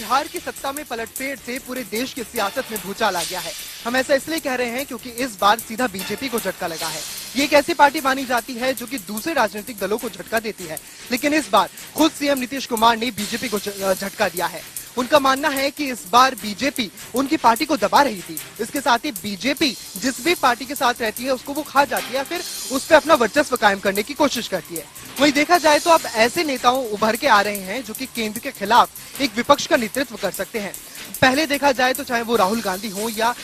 बिहार की सत्ता में पलटफेर से पूरे देश की सियासत में भूचाल आ गया है। हम ऐसा इसलिए कह रहे हैं क्योंकि इस बार सीधा बीजेपी को झटका लगा है। ये एक ऐसी पार्टी मानी जाती है जो कि दूसरे राजनीतिक दलों को झटका देती है, लेकिन इस बार खुद सीएम नीतीश कुमार ने बीजेपी को झटका दिया है। उनका मानना है कि इस बार बीजेपी उनकी पार्टी को दबा रही थी। इसके साथ ही बीजेपी जिस भी पार्टी के साथ रहती है उसको वो खा जाती है, फिर उस पर अपना वर्चस्व कायम करने की कोशिश करती है। वहीं देखा जाए तो अब ऐसे नेताओं उभर के आ रहे हैं जो कि केंद्र के खिलाफ एक विपक्ष का नेतृत्व कर सकते हैं। पहले देखा जाए तो चाहे वो राहुल गांधी हो या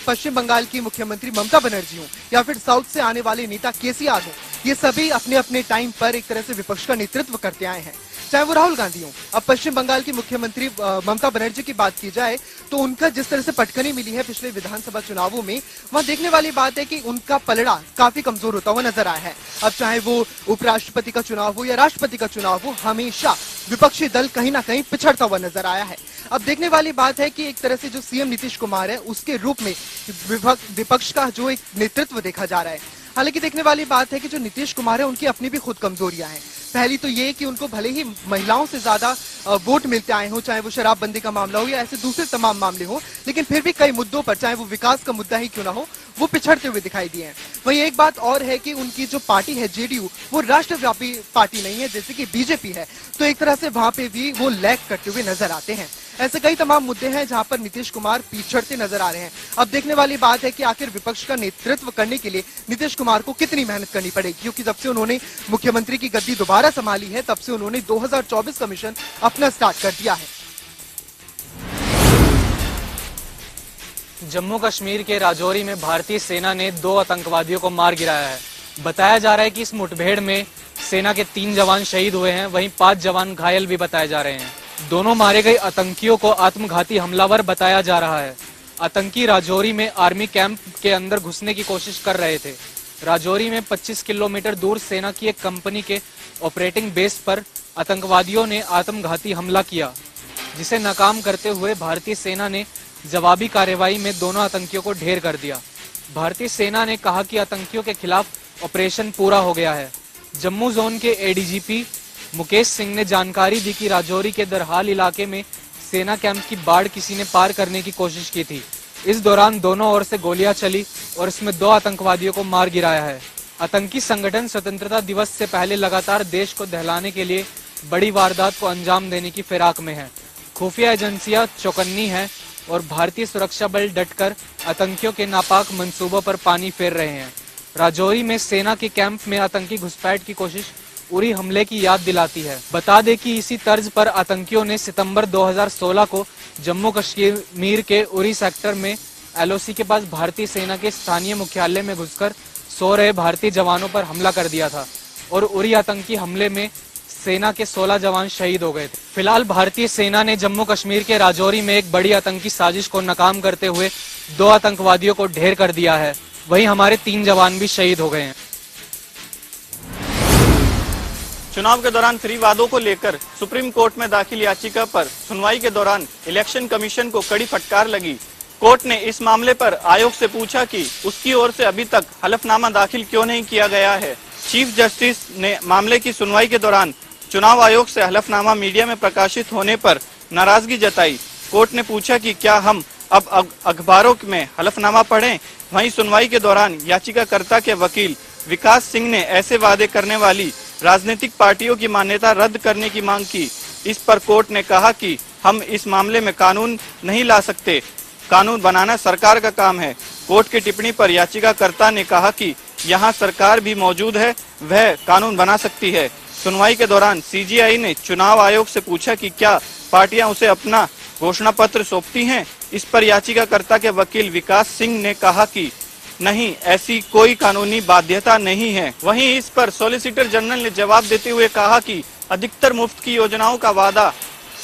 पश्चिम बंगाल की मुख्यमंत्री ममता बनर्जी हो या फिर साउथ से आने वाले नेता केसीआर हो, ये सभी अपने अपने टाइम पर एक तरह से विपक्ष का नेतृत्व करते आए हैं। चाहे वो राहुल गांधी हो, अब पश्चिम बंगाल की मुख्यमंत्री ममता बनर्जी की बात की जाए तो उनका जिस तरह से पटकनी मिली है पिछले विधानसभा चुनावों में, वहां देखने वाली बात है कि उनका पलड़ा काफी कमजोर होता हुआ नजर आया है। अब चाहे वो उपराष्ट्रपति का चुनाव हो या राष्ट्रपति का चुनाव हो, हमेशा विपक्षी दल कहीं ना कहीं पिछड़ता हुआ नजर आया है। अब देखने वाली बात है कि एक तरह से जो सीएम नीतीश कुमार है उसके रूप में विपक्ष का जो एक नेतृत्व देखा जा रहा है। हालांकि देखने वाली बात है कि जो नीतीश कुमार है उनकी अपनी भी खुद कमजोरियां हैं। पहली तो ये कि उनको भले ही महिलाओं से ज्यादा वोट मिलते आए हो, चाहे वो शराबबंदी का मामला हो या ऐसे दूसरे तमाम मामले हो, लेकिन फिर भी कई मुद्दों पर, चाहे वो विकास का मुद्दा ही क्यों ना हो, वो पिछड़ते हुए दिखाई दिए हैं। वहीं एक बात और है कि उनकी जो पार्टी है जेडीयू, वो राष्ट्रव्यापी पार्टी नहीं है जैसे कि बीजेपी है, तो एक तरह से वहां पे भी वो लैग करते हुए नजर आते हैं। ऐसे कई तमाम मुद्दे हैं जहां पर नीतीश कुमार पिछड़ते नजर आ रहे हैं। अब देखने वाली बात है कि आखिर विपक्ष का नेतृत्व करने के लिए नीतीश कुमार को कितनी मेहनत करनी पड़ेगी, क्योंकि जब से उन्होंने मुख्यमंत्री की गद्दी दोबारा संभाली है तब से उन्होंने 2024 का मिशन अपना स्टार्ट कर दिया है। जम्मू कश्मीर के राजौरी में भारतीय सेना ने 2 आतंकवादियों को मार गिराया है। बताया जा रहा है कि इस मुठभेड़ में सेना के 3 जवान शहीद हुए हैं, वहीं 5 जवान घायल भी बताए जा रहे हैं। दोनों मारे गए आतंकियों को आत्मघाती हमलावर बताया जा रहा है। आतंकी राजौरी में आर्मी कैंप के अंदर घुसने की कोशिश कर रहे थे। राजौरी में 25 किलोमीटर दूर सेना की एक कंपनी के ऑपरेटिंग बेस पर आतंकवादियों ने आत्मघाती हमला किया, जिसे नाकाम करते हुए भारतीय सेना ने जवाबी कार्रवाई में दोनों आतंकियों को ढेर कर दिया। भारतीय सेना ने कहा कि आतंकियों के खिलाफ ऑपरेशन पूरा हो गया है। जम्मू जोन के एडीजीपी मुकेश सिंह ने जानकारी दी कि राजौरी के दरहाल इलाके में सेना कैंप की बाड़ किसी ने पार करने की कोशिश की थी। इस दौरान दोनों ओर से गोलियां चली और इसमें 2 आतंकवादियों को मार गिराया है। आतंकी संगठन स्वतंत्रता दिवस से पहले लगातार देश को दहलाने के लिए बड़ी वारदात को अंजाम देने की फिराक में है। खुफिया एजेंसियां चौकन्नी है और भारतीय सुरक्षा बल डटकर आतंकियों के नापाक मंसूबों पर पानी फेर रहे हैं। राजौरी में सेना के कैंप में आतंकी घुसपैठ की कोशिश उरी हमले की याद दिलाती है। बता दें कि इसी तर्ज पर आतंकियों ने सितंबर 2016 को जम्मू कश्मीर के उरी सेक्टर में एलओसी के पास भारतीय सेना के स्थानीय मुख्यालय में घुसकर सो रहे भारतीय जवानों पर हमला कर दिया था और उरी आतंकी हमले में सेना के 16 जवान शहीद हो गए थे। फिलहाल भारतीय सेना ने जम्मू कश्मीर के राजौरी में एक बड़ी आतंकी साजिश को नाकाम करते हुए 2 आतंकवादियों को ढेर कर दिया है। वहीं हमारे 3 जवान भी शहीद हो गए हैं। चुनाव के दौरान फ्री वादों को लेकर सुप्रीम कोर्ट में दाखिल याचिका पर सुनवाई के दौरान इलेक्शन कमीशन को कड़ी फटकार लगी। कोर्ट ने इस मामले पर आयोग से पूछा कि उसकी ओर से अभी तक हलफनामा दाखिल क्यों नहीं किया गया है। चीफ जस्टिस ने मामले की सुनवाई के दौरान चुनाव आयोग से हलफनामा मीडिया में प्रकाशित होने पर नाराजगी जताई। कोर्ट ने पूछा कि क्या हम अब अखबारों में हलफनामा पढ़ें। वहीं सुनवाई के दौरान याचिकाकर्ता के वकील विकास सिंह ने ऐसे वादे करने वाली राजनीतिक पार्टियों की मान्यता रद्द करने की मांग की। इस पर कोर्ट ने कहा कि हम इस मामले में कानून नहीं ला सकते, कानून बनाना सरकार का काम है। कोर्ट की टिप्पणी पर याचिकाकर्ता ने कहा कि यहाँ सरकार भी मौजूद है, वह कानून बना सकती है। सुनवाई के दौरान सीजीआई ने चुनाव आयोग से पूछा कि क्या पार्टियां उसे अपना घोषणा पत्र सौंपती हैं। इस पर याचिकाकर्ता के वकील विकास सिंह ने कहा कि नहीं, ऐसी कोई कानूनी बाध्यता नहीं है। वहीं इस पर सॉलिसिटर जनरल ने जवाब देते हुए कहा कि अधिकतर मुफ्त की योजनाओं का वादा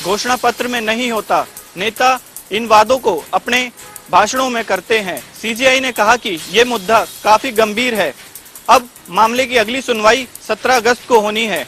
घोषणा पत्र में नहीं होता, नेता इन वादों को अपने भाषणों में करते हैं। सीजीआई ने कहा कि ये मुद्दा काफी गंभीर है। अब मामले की अगली सुनवाई 17 अगस्त को होनी है।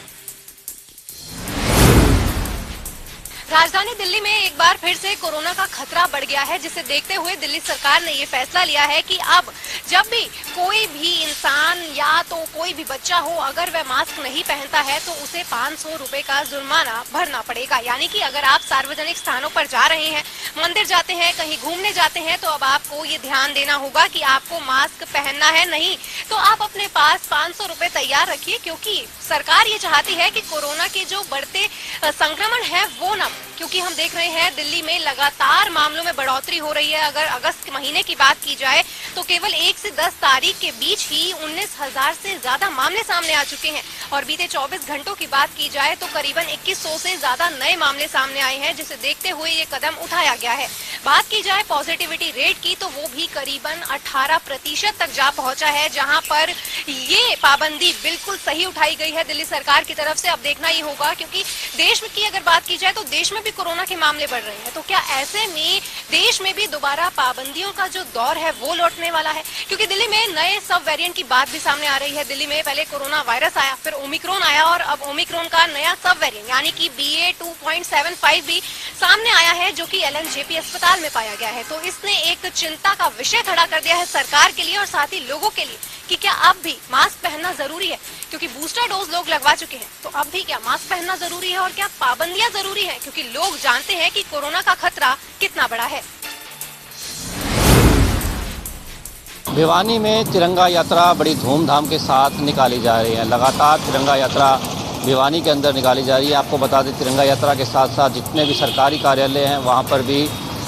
राजधानी दिल्ली में एक बार फिर से कोरोना का खतरा बढ़ गया है, जिसे देखते हुए दिल्ली सरकार ने ये फैसला लिया है कि अब जब भी कोई भी इंसान या तो कोई भी बच्चा हो, अगर वह मास्क नहीं पहनता है तो उसे 500 रुपए का जुर्माना भरना पड़ेगा। यानी कि अगर आप सार्वजनिक स्थानों पर जा रहे हैं, मंदिर जाते हैं, कहीं घूमने जाते हैं, तो अब आपको ये ध्यान देना होगा कि आपको मास्क पहनना है। नहीं तो आप अपने पास 500 रुपए तैयार रखिए, क्योंकि सरकार ये चाहती है कि कोरोना के जो बढ़ते संक्रमण है वो न, क्योंकि हम देख रहे हैं दिल्ली में लगातार मामलों में बढ़ोतरी हो रही है। अगर अगस्त के महीने की बात की जाए तो केवल 1 से 10 तारीख के बीच ही 19,000 से ज्यादा मामले सामने आ चुके हैं, और बीते 24 घंटों की बात की जाए तो करीबन 2100 से ज्यादा नए मामले सामने आए हैं, जिसे देखते हुए ये कदम उठाया गया है। बात की जाए पॉजिटिविटी रेट की तो वो भी करीबन 18% तक जा पहुंचा है, जहां पर ये पाबंदी बिल्कुल सही उठाई गई है दिल्ली सरकार की तरफ से। अब देखना ही होगा, क्योंकि देश की अगर बात की जाए तो देश में भी कोरोना के मामले बढ़ रहे हैं, तो क्या ऐसे में देश में भी दोबारा पाबंदियों का जो दौर है वो लौटने वाला है? क्योंकि दिल्ली में नए सब वेरिएंट की बात भी सामने आ रही है। दिल्ली में पहले कोरोना वायरस आया, फिर ओमिक्रॉन आया, और अब ओमिक्रॉन का नया सब वेरिएंट यानी कि BA.2.75 भी सामने आया है, जो कि LNJP अस्पताल में पाया गया है। तो इसने एक चिंता का विषय खड़ा कर दिया है सरकार के लिए और साथ ही लोगों के लिए कि क्या अब भी मास्क पहनना जरूरी है, क्योंकि बूस्टर डोज लोग लगवा चुके हैं। तो अब भी क्या मास्क पहनना जरूरी है और क्या पाबंदियां जरूरी है, क्योंकि लोग जानते हैं कि कोरोना का खतरा कितना बड़ा है। भिवानी में तिरंगा यात्रा बड़ी धूमधाम के साथ निकाली जा रही है। लगातार तिरंगा यात्रा भिवानी के अंदर निकाली जा रही है। आपको बता दें, तिरंगा यात्रा के साथ साथ जितने भी सरकारी कार्यालय हैं वहाँ पर भी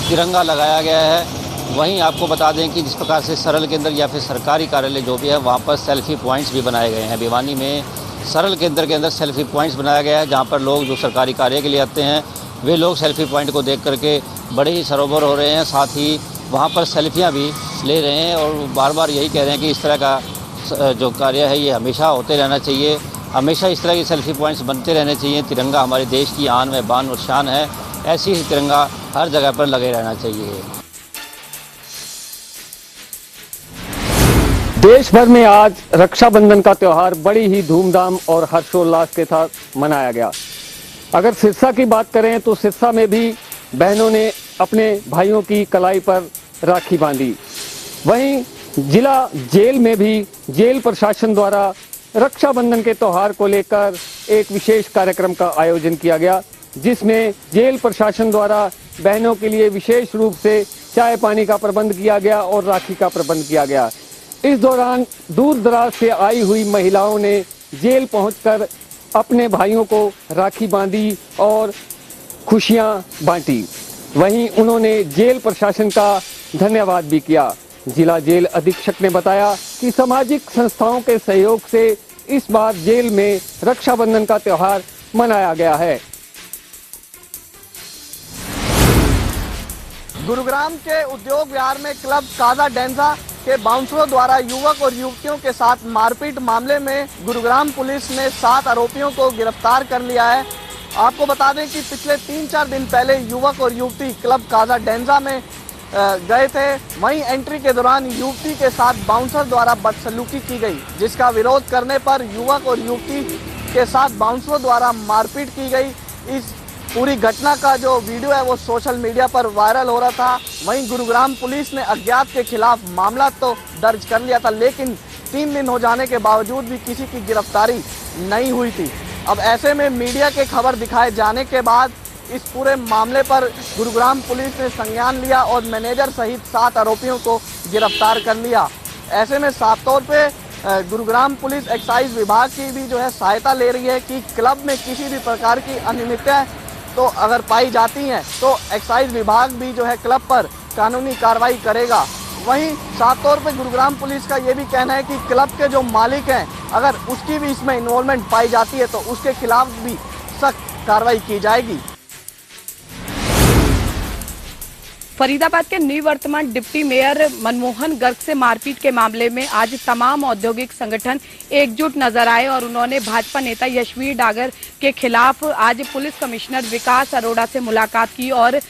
तिरंगा लगाया गया है। वहीं आपको बता दें कि जिस प्रकार से सरल के अंदर या फिर सरकारी कार्यालय जो भी है वहाँ पर सेल्फी पॉइंट्स भी बनाए गए हैं। भिवानी में सरल केंद्र के अंदर सेल्फी पॉइंट्स बनाया गया है, जहाँ पर लोग जो सरकारी कार्य के लिए आते हैं वे लोग सेल्फी पॉइंट को देख करके बड़े ही सरोवर हो रहे हैं। साथ ही वहाँ पर सेल्फियाँ भी ले रहे हैं और बार बार यही कह रहे हैं कि इस तरह का जो कार्य है ये हमेशा होते रहना चाहिए। हमेशा इस तरह की सेल्फी पॉइंट्स बनते रहने चाहिए। तिरंगा हमारे देश की आन में बान और शान है, ऐसी ही तिरंगा हर जगह पर लगे रहना चाहिए। देश भर में आज रक्षाबंधन का त्यौहार बड़ी ही धूमधाम और हर्षोल्लास के साथ मनाया गया। अगर सिरसा की बात करें तो सिरसा में भी बहनों ने अपने भाइयों की कलाई पर राखी बांधी। वहीं जिला जेल में भी जेल प्रशासन द्वारा रक्षाबंधन के त्यौहार को लेकर एक विशेष कार्यक्रम का आयोजन किया गया, जिसमें जेल प्रशासन द्वारा बहनों के लिए विशेष रूप से चाय पानी का प्रबंध किया गया और राखी का प्रबंध किया गया। इस दौरान दूर दराज से आई हुई महिलाओं ने जेल पहुंचकर अपने भाइयों को राखी बांधी और खुशियां बांटी। वहीं उन्होंने जेल प्रशासन का धन्यवाद भी किया। जिला जेल अधीक्षक ने बताया कि सामाजिक संस्थाओं के सहयोग से इस बार जेल में रक्षाबंधन का त्यौहार मनाया गया है। गुरुग्राम के उद्योग विहार में क्लब काजा डेंजा के बाउंसरों द्वारा युवक और युवतियों के साथ मारपीट मामले में गुरुग्राम पुलिस ने 7 आरोपियों को गिरफ्तार कर लिया है। आपको बता दें कि पिछले 3-4 दिन पहले युवक और युवती क्लब काजा डेंजा में गए थे। वहीं एंट्री के दौरान युवती के साथ बाउंसर द्वारा बदसलूकी की गई, जिसका विरोध करने पर युवक और युवती के साथ बाउंसरों द्वारा मारपीट की गई। इस पूरी घटना का जो वीडियो है वो सोशल मीडिया पर वायरल हो रहा था। वहीं गुरुग्राम पुलिस ने अज्ञात के खिलाफ मामला तो दर्ज कर लिया था, लेकिन 3 दिन हो जाने के बावजूद भी किसी की गिरफ्तारी नहीं हुई थी। अब ऐसे में मीडिया के खबर दिखाए जाने के बाद इस पूरे मामले पर गुरुग्राम पुलिस ने संज्ञान लिया और मैनेजर सहित 7 आरोपियों को गिरफ्तार कर लिया। ऐसे में साफ तौर पे गुरुग्राम पुलिस एक्साइज विभाग की भी जो है सहायता ले रही है कि क्लब में किसी भी प्रकार की अनियमितता तो अगर पाई जाती हैं तो एक्साइज विभाग भी जो है क्लब पर कानूनी कार्रवाई करेगा। वहीं साफ तौर पे गुरुग्राम पुलिस का ये भी कहना है कि क्लब के जो मालिक हैं अगर उसकी भी इसमें इन्वॉल्वमेंट पाई जाती है तो उसके खिलाफ भी सख्त कार्रवाई की जाएगी। फरीदाबाद के निवर्तमान डिप्टी मेयर मनमोहन गर्ग से मारपीट के मामले में आज तमाम औद्योगिक संगठन एकजुट नजर आए और उन्होंने भाजपा नेता यशवीर डागर के खिलाफ आज पुलिस कमिश्नर विकास अरोड़ा से मुलाकात की और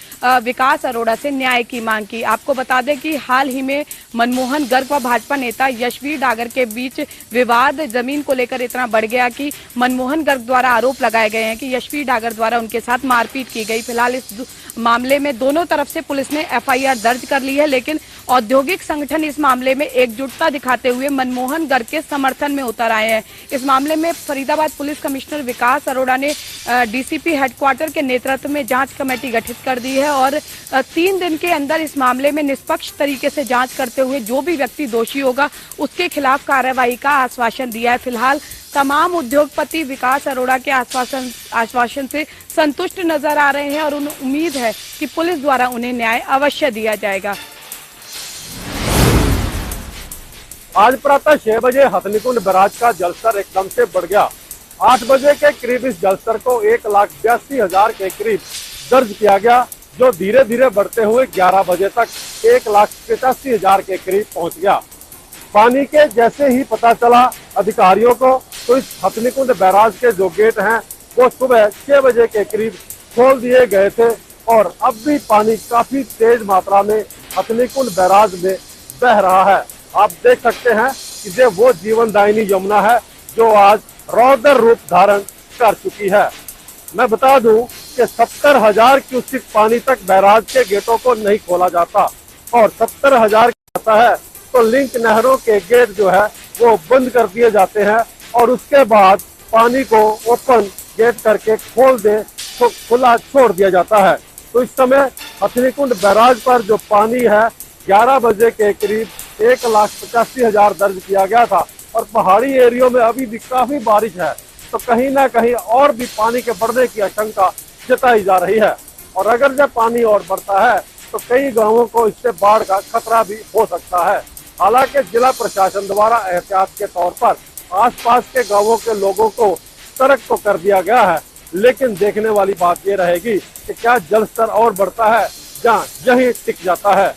विकास अरोड़ा से न्याय की मांग की। आपको बता दें कि हाल ही में मनमोहन गर्ग व भाजपा नेता यशवीर डागर के बीच विवाद जमीन को लेकर इतना बढ़ गया कि मनमोहन गर्ग द्वारा आरोप लगाए गए हैं कि यशवीर डागर द्वारा उनके साथ मारपीट की गई। फिलहाल इस मामले में दोनों तरफ से पुलिस ने एफआईआर दर्ज कर ली है, लेकिन औद्योगिक संगठन इस मामले में एकजुटता दिखाते हुए मनमोहन गर्ग के समर्थन में उतर आए हैं। इस मामले में फरीदाबाद पुलिस कमिश्नर विकास अरोड़ा ने डीसीपी हेडक्वार्टर के नेतृत्व में जांच कमेटी गठित कर दी है और 3 दिन के अंदर इस मामले में निष्पक्ष तरीके से जांच करते हुए जो भी व्यक्ति दोषी होगा उसके खिलाफ कार्रवाई का आश्वासन दिया है। फिलहाल तमाम उद्योगपति विकास अरोड़ा के आश्वासन से संतुष्ट नजर आ रहे हैं और उन्हें उम्मीद है कि पुलिस द्वारा उन्हें न्याय अवश्य दिया जाएगा। आज प्रातः 6 बजे हथनीकुंड बैराज का जलस्तर एकदम से बढ़ गया। 8 बजे के करीब इस जलस्तर को 1,82,000 के करीब दर्ज किया गया, जो धीरे धीरे बढ़ते हुए 11 बजे तक 1,85,000 के करीब पहुंच गया। पानी के जैसे ही पता चला अधिकारियों को, तो इस हथनीकुंड बैराज के जो गेट हैं वो सुबह 6 बजे के करीब खोल दिए गए थे और अब भी पानी काफी तेज मात्रा में हथनीकुंड बैराज में बह रहा है। आप देख सकते हैं कि ये वो जीवनदायिनी यमुना है जो आज रौद्र रूप धारण कर चुकी है। मैं बता दूं कि 70,000 क्यूसेक पानी तक बैराज के गेटों को नहीं खोला जाता और 70,000 आता है तो लिंक नहरों के गेट जो है वो बंद कर दिए जाते हैं और उसके बाद पानी को ओपन गेट करके खोल दे तो खुला छोड़ दिया जाता है। तो इस समय हथनीकुंड बैराज पर जो पानी है 11 बजे के करीब 1,85,000 दर्ज किया गया था और पहाड़ी एरियो में अभी भी काफी बारिश है, तो कहीं ना कहीं और भी पानी के बढ़ने की आशंका जताई जा रही है और अगर जब पानी और बढ़ता है तो कई गांवों को इससे बाढ़ का खतरा भी हो सकता है। हालांकि जिला प्रशासन द्वारा एहतियात के तौर पर आसपास के गांवों के लोगों को सतर्क तो कर दिया गया है, लेकिन देखने वाली बात ये रहेगी कि क्या जलस्तर और बढ़ता है या यहीं टिक जाता है।